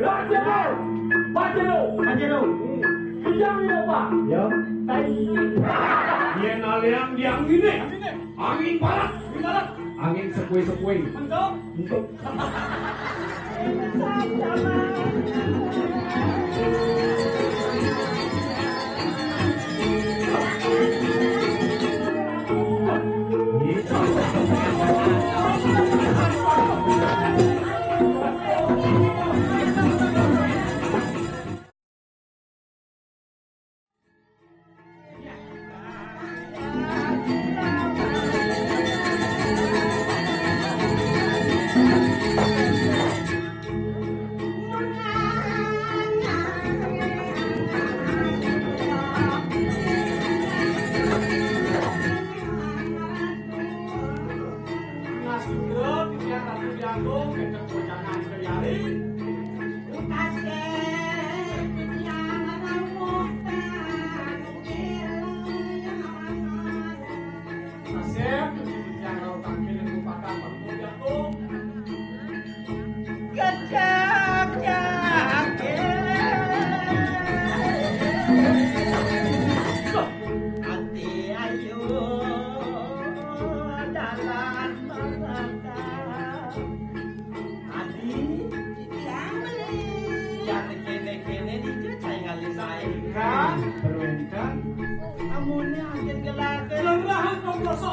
Raja Pajero. Yang apa? Ya. Dia naliang diang ini. Angin barat. Angin sepoi. Untuk.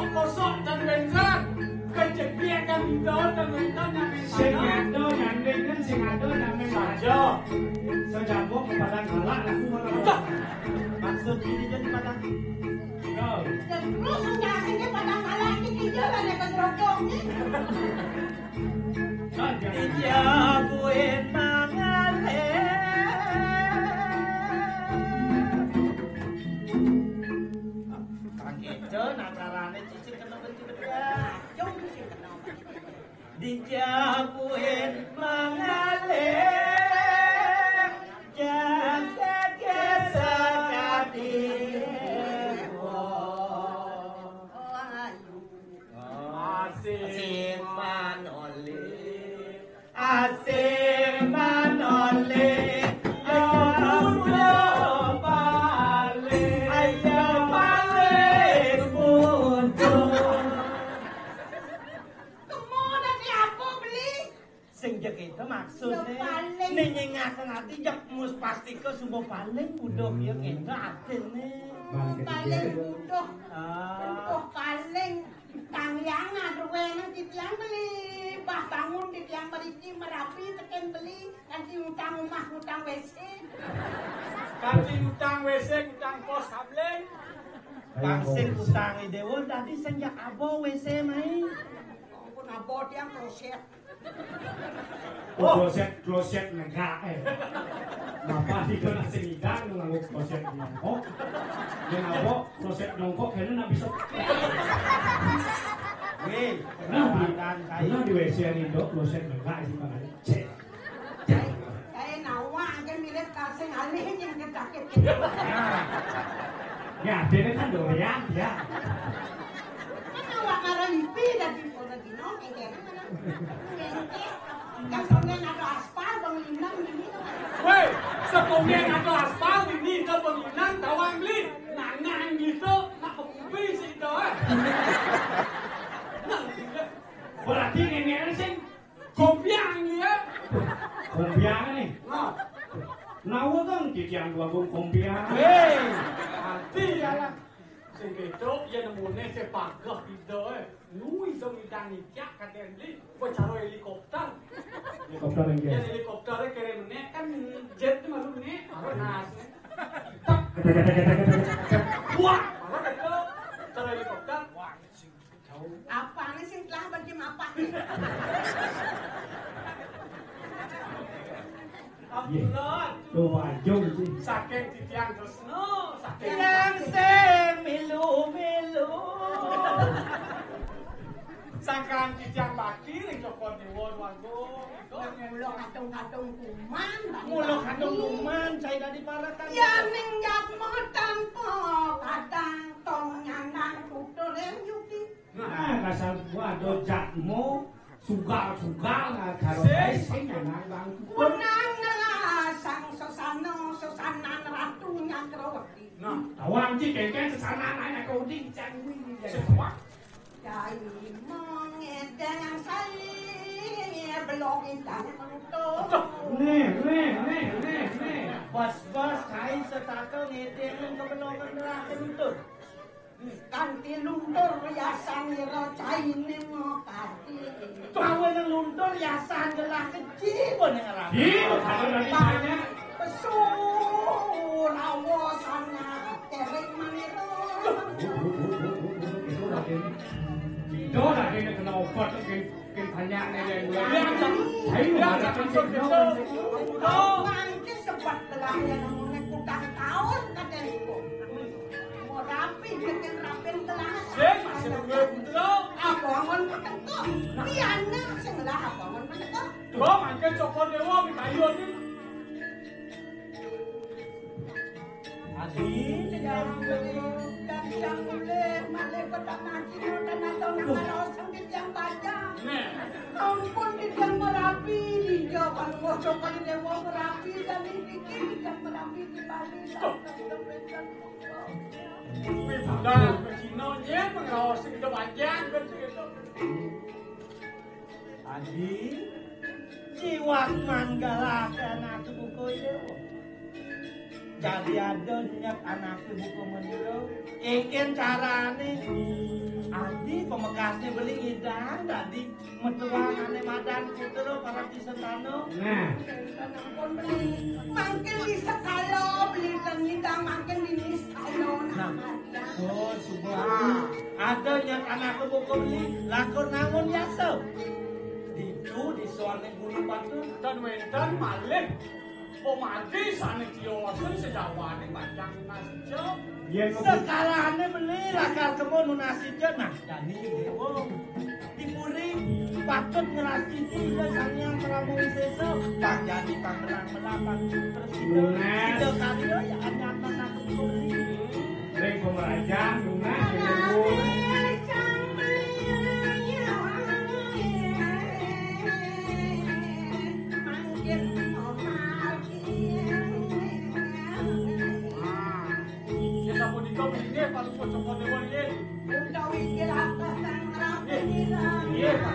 Kosong dan bensan kejadian itu dan bensan yang dengan saja sejabok kepada galak aku maksud ini jadi pada terus nyasinya pada galak ini jalan ya kejerokong iya buat mangale dijabuin mengalir jaga kesakati asin manoli itu maksudnya nih ngati jak mus pasti ke semua paling udah ya kita akhirnya paling udah paling tangyangan ruwenan titiang beli bah bangun titiang berisi merapi teken beli nanti utang rumah utang WC nanti utang WC utang pos kabling Kangsin utang dewa tadi senjak abo WC main ampun abo dia kloset kloset negara Bapak di kena sengidang nganggo kloset nongkok yang abo kloset nongkok kayaknya nggak bisa weh nah di WC Indo kloset negara sih makanya saya nawa aja milih kasih alih yang sakit ya dia kan doyan ya kan awak ngaran ipi dari Ponegino kayak yang kemudian ada aspal bangunan ini weh sekemudian ada aspal ini ke bangunan tawang beli nangan gitu nak kopi sih itu berarti ini sih kompiang ya kompiang nih nawa kan titiang dua kompiang hei hati ya lah sing ketok ya nemune sepagah itu nui semidang nikah katanya beli buat caro helikopter ya helikopternya keren nih kan jet malu nih apa nasnya wah apa itu caro helikopter wah apa nih sing telah berjam apa Abdullah tuh wajung sih saking titiang tresno saking yang milu sangkan titiang bakti ning cokot dewa wago mulo katung kuman saya dari parakan ya ning jatmo tanpa kadang tong nyandang tutur yang yuki nah kasal gua do jatmo sugal karo sing nyandang bang menang chỉ kể cái sáng nay là cô đi chăn sẽ quá trời mong nghe đang say nghe belong in tang nè bos saya setaka ngedeng ke belong neraka lutut kanti luntur yasan ira caine ngopati tawe nang luntur yasan gelah kecil pun ning arep iya kalau dari pesu rawasana tereng maniro đó là cái nào Phật cái thành nhạc này là thấy mà là cái chuyện đó mang cái sebat lah yang namanya kudang tahun katanya mau rapi bikin rapin telah masih betul abangan meneko piana sing lah abangan meneko đó mà cái cokon dewa bị cãi luôn đi Adi, yang boleh malek kotak nasi dan atau ngarosang di tiang baja. Ampun di tiang Merapi di Jawa, ngocokan di Dewa Merapi dan di tiang Merapi di Bali. Dah, Cina mengarosang di baja begitu. Adi, jiwa manggalakan aku buku itu. Jadi ada nyak anak buku meniro, keken carane. Adi pemekasnya beli idang, tadi metuang ane madan putro para kisentano. Nah, makin bisa kalau beli idang makin dinis kalau oh subah. Ada nyak anak buku beli, lakon namun yasau. Itu di soalnya bulu batu dan wedan malik. Pemati sana kiosan sejawane panjang nasijau. Sekalane beli lakar kebun nasijau nah jadi dewo dipuri patut ngerasiti ya sang yang pramu seso tak jadi panggelang melapan presiden tidak kali ya anyatan aku puri Leng pemerajaan lunas dengan paling cocok dewan ye. Udah wikir atas dan rapi. Iya.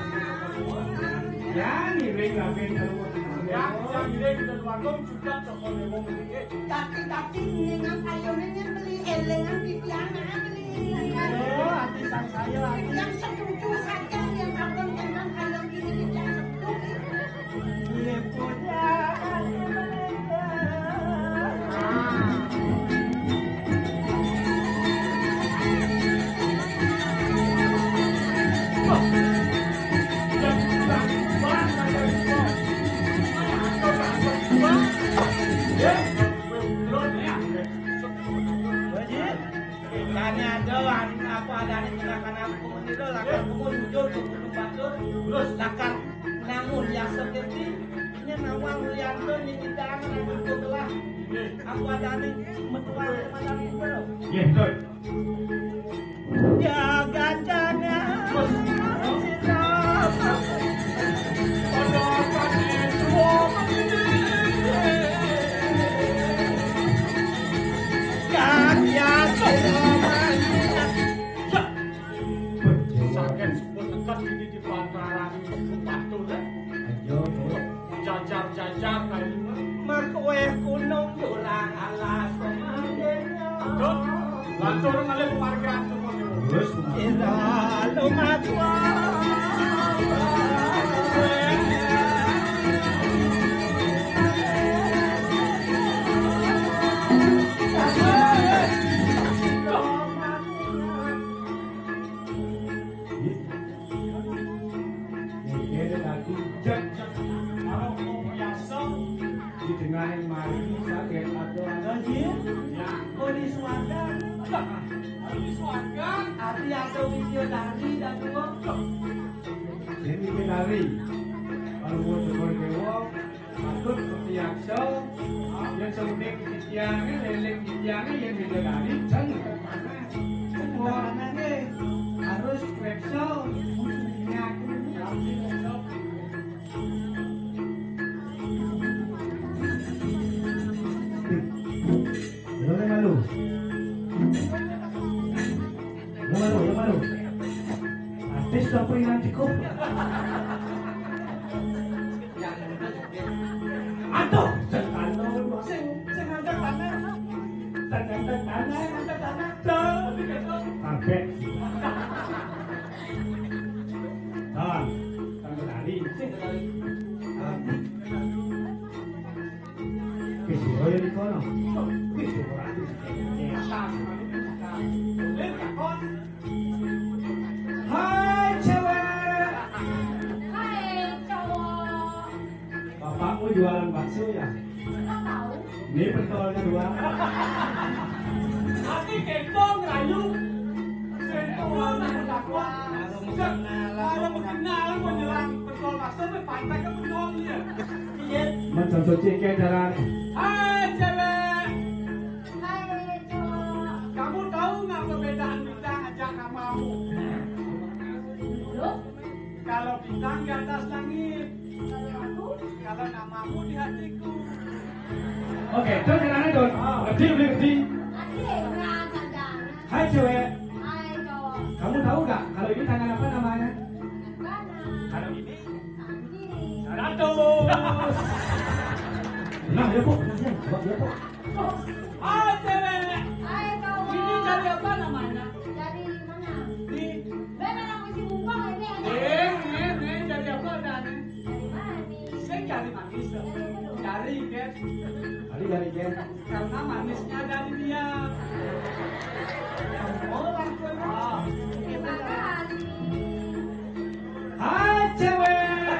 Ya, ni ring lagi kalau ya, yang ring dan warung juga cocok dewan ye. Tapi dengan ayamnya beli elengan di piana beli. Oh, hati sang saya yang setuju saja yang akan dengan ayam ini tidak setuju. Lepunya. Lakar namun yang seperti nya nawang lianto nya kita namun telah aku ada nih metuang malam itu ya betul jaga jana jajar kayak Makwe gunung tulang alas pemanggilnya Lantur ngalih penghargaan semua terus kita lumatwa dengan mari sakit atau lagi ya oh di swarga di swarga arti atau bidadari dan dua ini bidadari kalau mau sekolah dewa patut ketiaksa yang sebenarnya ketiaknya leleng ketiaknya yang bidadari jangan kemana semua anaknya harus reksa musuhnya aku Malu. Kesiro ya di kono. Hai cewek. Hai cowok. Bapakmu jualan bakso ya? Nggak tahu. Ini pentolnya dua. Hati kentong rayu. Kentong takwa. Kalau mengenal menyerang pentol bakso pantai ke pentolnya. Macam cikin jalan. Hai cewek. Hai cowok. Kamu tahu nggak perbedaan bintang ajak namamu? Lu? Kalau bintang di atas langit, Kalau aku? kalau namamu di hatiku. Oke, Don jalannya Don. Berhenti. Nanti berat sadar. Hai cewek. Hai cowok. Kamu tahu nggak kalau ini tangan apa namanya? Mana? Kalau ini, Tangan kiri. ratus. Nah ya bu, nah ya, ya bu. Hai cewek. Hai cowok. Ini dari apa namanya? Dari mana? Di. Bener aku isi bumbang ini ada. Dari apa dan? Dari mana nih? Saya cari manis. Dari guys. Tadi dari Jen. Karena manisnya dari dia. Orang tua. Terima kasih. Hai cewek.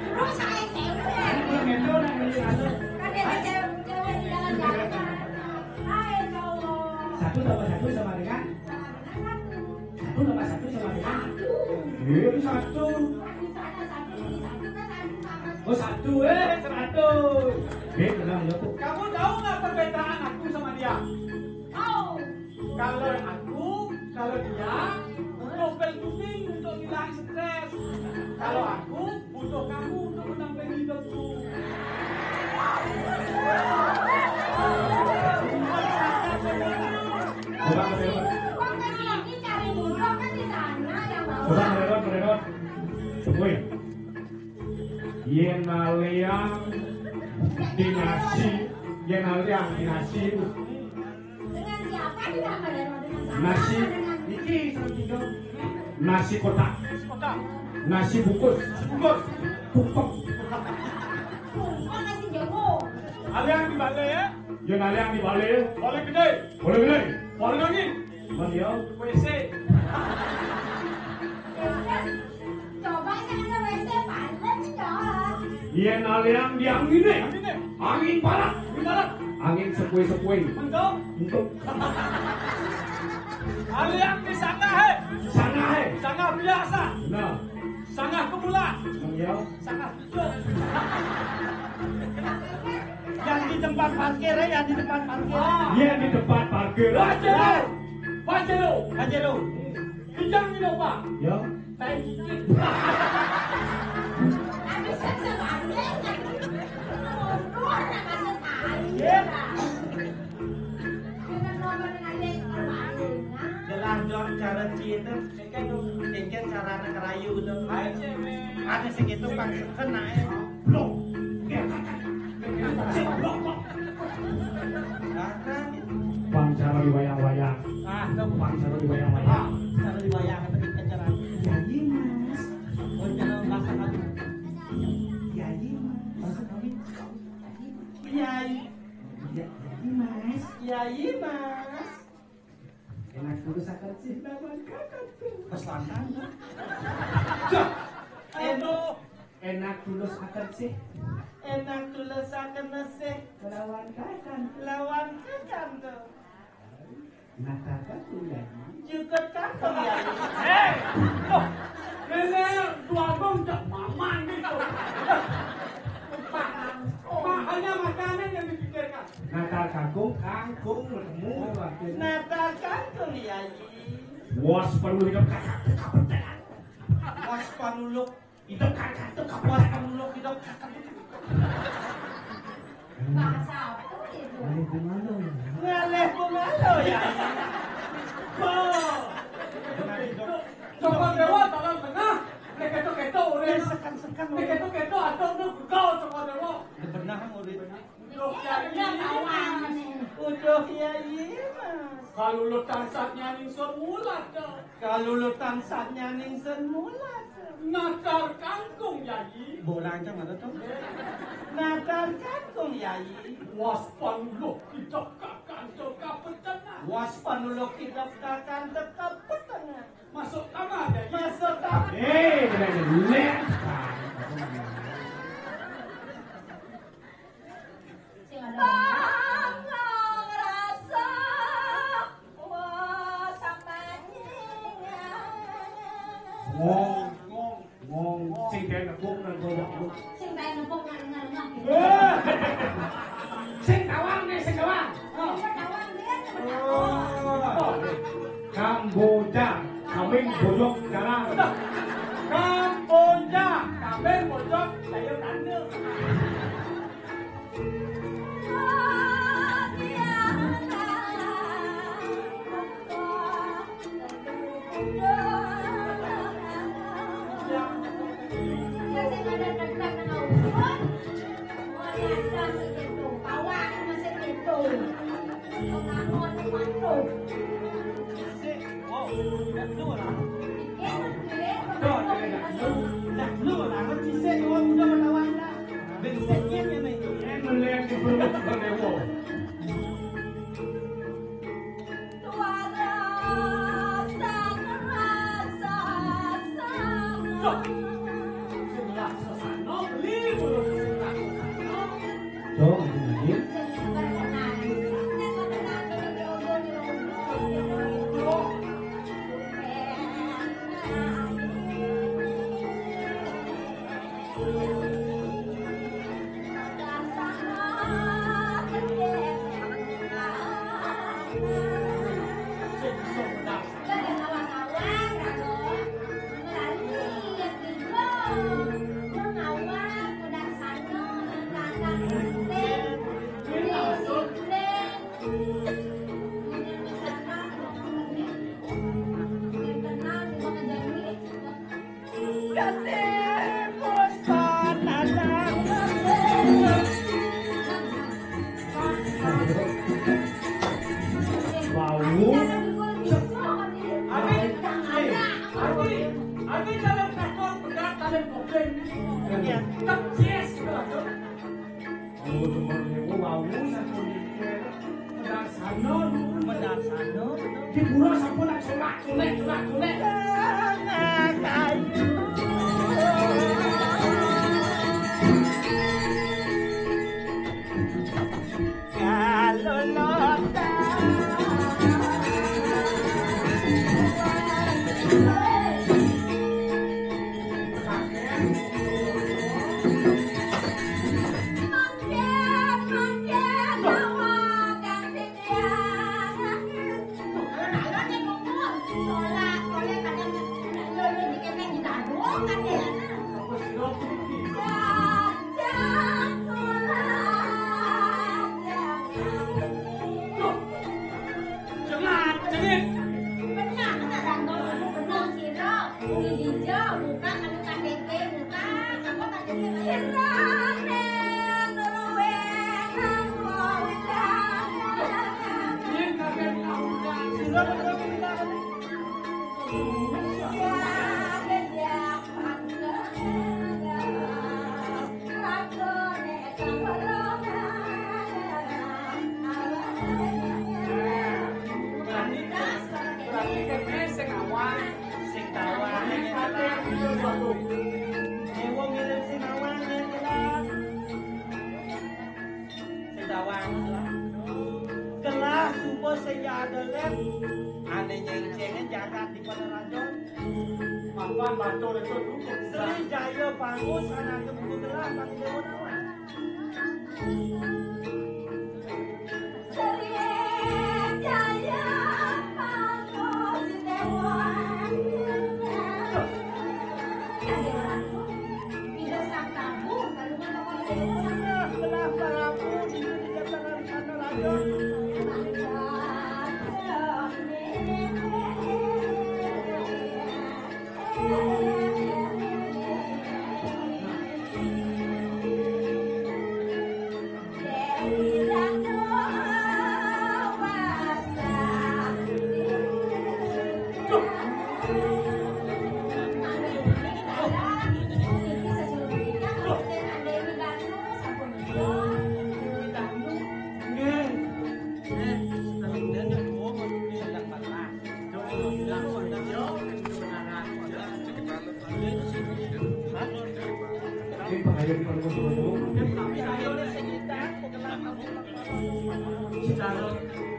Terus saya cewek. Gendong nak beli anu. Kan ada cewek di jalan-jalan. Hai cowok. Satu tambah satu sama dengan Sama dengan satu. satu tambah satu sama dengan. Satu. Iya satu. Di sana satu, di satu kan satu sama. Oh satu 100. Tenang ya bu. Kamu tahu nggak perbedaan aku sama dia? Oh. Kalau aku, kalau dia, novel kuning untuk hilang stres. Kalau aku, butuh kamu untuk menampilkan hidupku. Coba merewot. Kok ke sini cari buruk kan di sana yang Coba bawa. merewot. Woi. Yen aliang dinasi, yen aliang dinasi. Dengan siapa tidak ada dengan siapa? Nasi Dengan iki tiga. Nasi kotak, Kota, nasi bungkus, bungkus. tumpeng. kok nasi jago. Aliang di balik ya, Yen aliang di balik, boleh gede, boleh boleh. boleh angin, Mandiau. WC. Coba sana WC panen dong. Yen aliang di angin nih, Angin deh, angin barat, gimana? angin sepoi-sepoi. Mantap. Untuk Aliang di sana he, sana he. sana biasa, Nah, sana kemula, Mandiau. sana hijau. Yang di tempat parkir ya, yang di tempat parkir. Yen di tempat parkir. Pajero, pajero, Pajero. hijau ini pak. Ya. Tai gigi. Habis sebalik. Mundur nak masuk air. Yep. Dengan nomor dengan link terbaru. Jelas dong cara cinta, kan mungkin cara anak rayu dong. Hai cewek. Ada segitu kan kena ya. Blok. Bang cara diwayang-wayang. Ah, dong. Bang cara diwayang-wayang. Cara dibayang apa kita cara? Jadi mas. Oh jangan bahasa kami. Jadi bahasa kami. Yai. Jadi mas. Yai mas. Enak dulu sakit sih lawan kakak tuh. Pesankan. Aduh. Enak dulu sakit sih Enak tulasakan nasi. lawan kakak. Lawan kacan tuh. Nah kakak tuh ya. Juga kakak yai. Hei, oh, nenek dua bom tak maman gitu. Hanya makanan yang dipikirkan. Natal kangkung, kangkung bertemu waktu. Natal kangkung yai. Was perlu hidup kakak tuh kapan? Was panuluk. Hidup kakak tuh Was kapan? panuluk hidup kakak. Bahasa apa itu? Ini gimana? Ngaleh pemalo yai. Oh, coba dewa dalam tengah. Keto-keto udah. Sekan-sekan. Keto-keto atau udah gaul coba dewa. Benar murid. Udah Udah kawan nih. Udah yai mas. Kalau lu tansatnya ningsor mulat dong. Kalau lu tansatnya ningsen mulat. Nakar kangkung jadi. Borang kan ada tuh. Natal kantong yai. Waspan lo kita kakan teka petengah. Waspan lo kita kakan teka petengah. Masuk kamar ya. Masuk kamar. lek. Ngong sing kae nepuk nang gowo. Sing kae nepuk nang Sing tawang nih, sing tawang. Kamboja, kambing bojok jalan. Kamboja, kambing bojok sayur tanduk.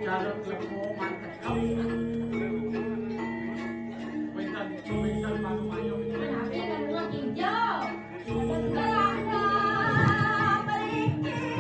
Jarot lemo mantep. Wedan palu mayo. Tapi kan dulu hijau. Berada berikiratu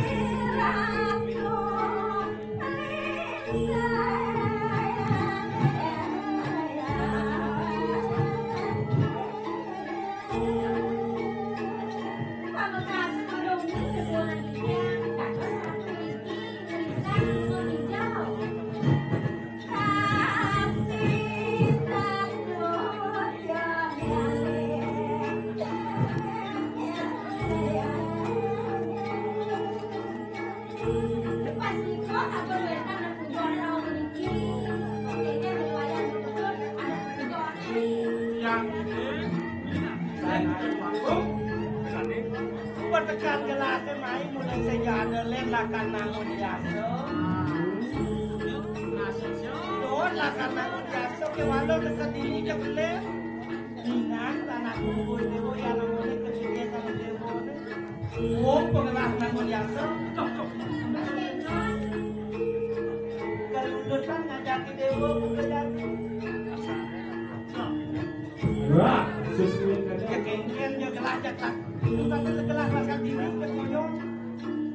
tekan gelake mai mulai sejada len lakan nangun biasa. Don lakan nangun biasa ke walau dekat ini ke bele. Dinan tanah kubur dewo yang namanya kecilnya kalau dewo ni. Oh pengelas nangun biasa. Kalau depan ngajak dewo bekerja. Wah, sesuai Ya kengken dia gelas jaklah. Tutang ke segelas makan diri ke moyong.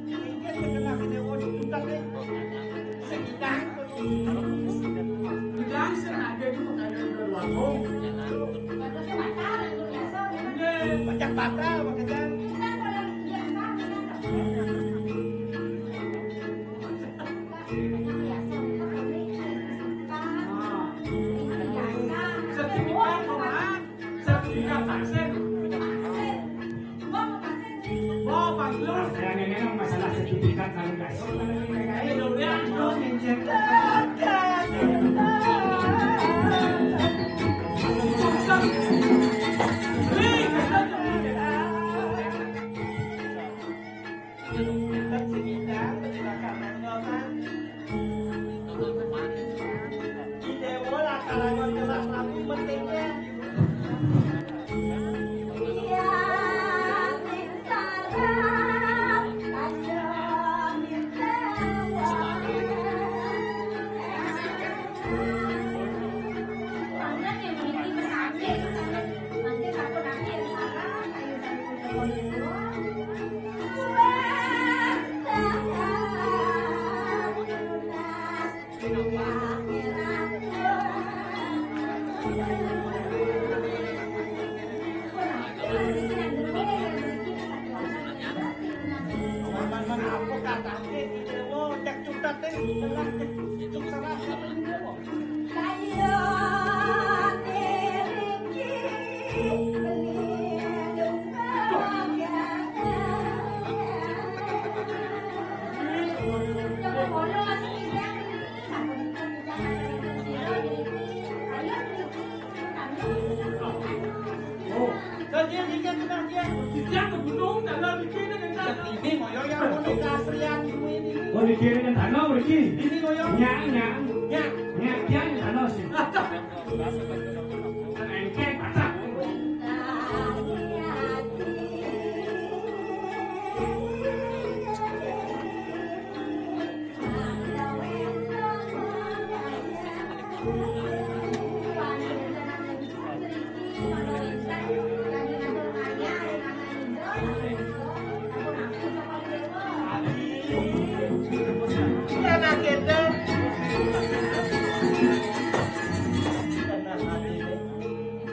Kengken dia gelas dewo tutang ni. Segidang. Bilang senada itu ada berlaku. Banyak batal makanya. Masalah sertifikat kalau nggak dikirim tanah beriki. Ini goyang. Nyak tanah sih. Engkek pasak.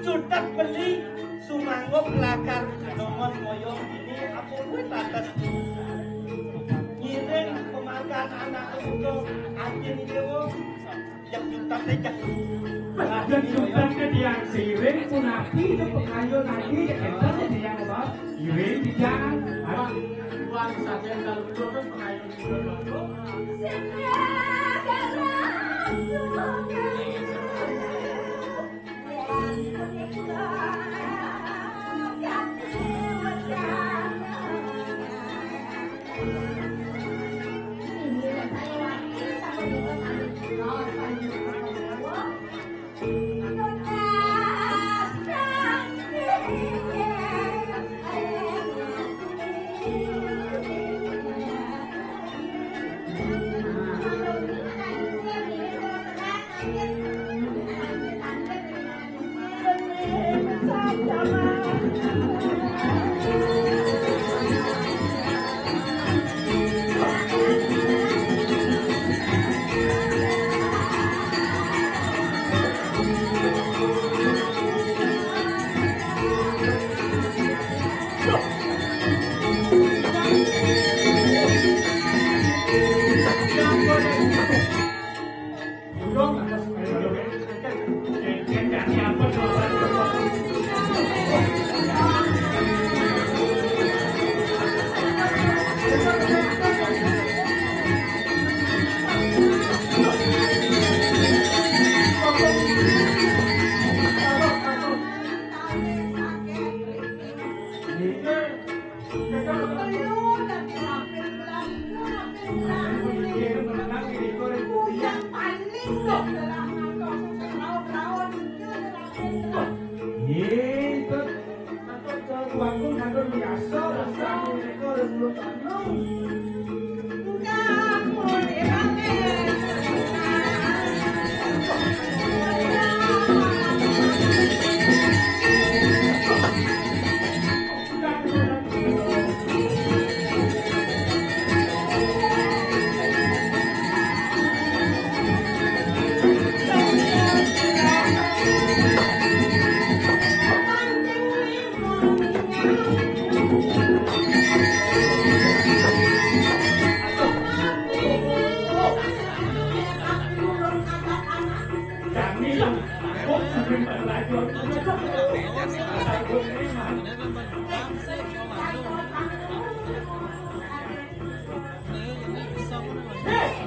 Sudah beli sumanggop lakar nomor moyong ini apa gue tatas ngiring pemakan anak untuk anjing dewo yang juta tejak Dan juga yang siring pun api itu pekayo nanti kita jadi yang apa? Siring jangan. Buat saja kalau betul pekayo itu. Yeah,